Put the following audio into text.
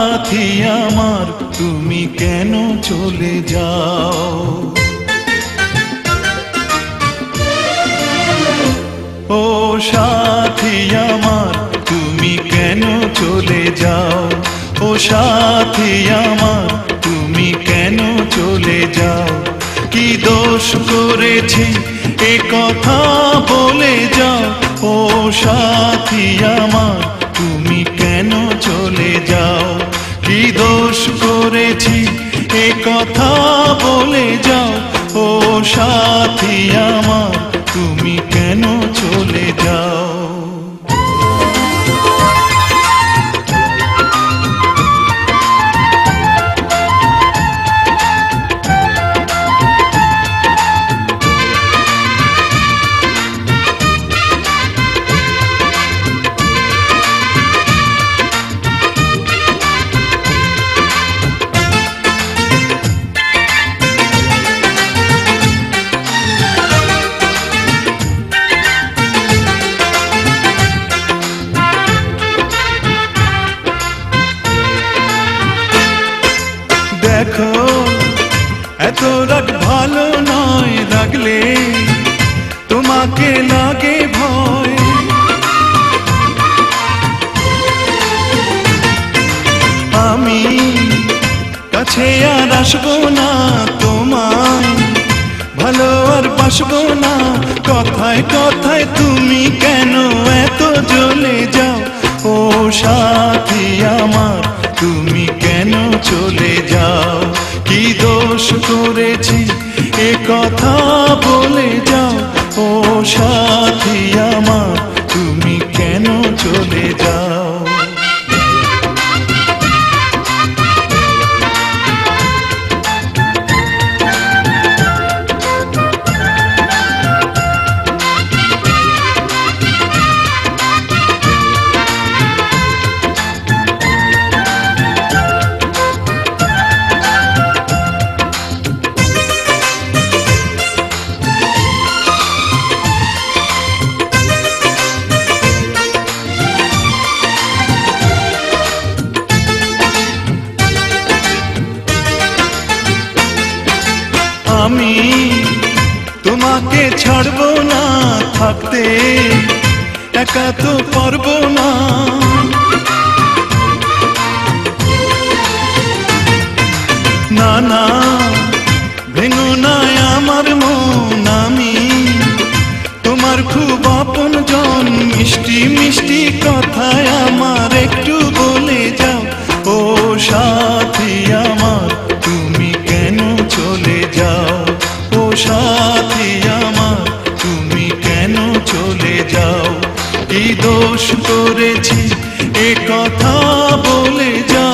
সাথী আমার তুমি কেন চলে যাও, ও সাথী আমার তুমি কেন চলে যাও, ও সাথী আমার তুমি কেন চলে যাও। কি দোষ করেছি এ কথা বলে যাও, ও সাথী আমার তুমি কেন চলে যাও। কি দোষ করেছি এ কথা বলে যাও, ও সাথী আমার তুমি কেন চলে যাও। দেখো এত রাগ ভালো নয়, রাগলে তোমাকে লাগে ভয়। আমি কাছে আর আসবো না, তোমায় ভালো আর বাসবো না। কথায় কথায় তুমি কেন এত জ্বলে যাও, ও সাথী আমার তুমি কেন চলে যাও। কি দোষ করেছি এ কথা বলে যাও, ও সাথী আমার তুমি কেন চলে যাও। আমি তোমাকে ছাড়বো না, থাকতে একা তো পারবো না। না না ভেঙো না আমার মন, আমি তোমার খুব আপন জন। মিষ্টি মিষ্টি কথায় আমার একটু বলে যাও, ও সাথী আমার তুমি কেন চলে যাও। ও সাথী আমার তুমি কেন চলে যাও। কি দোষ করেছি এ কথা বলে যাও,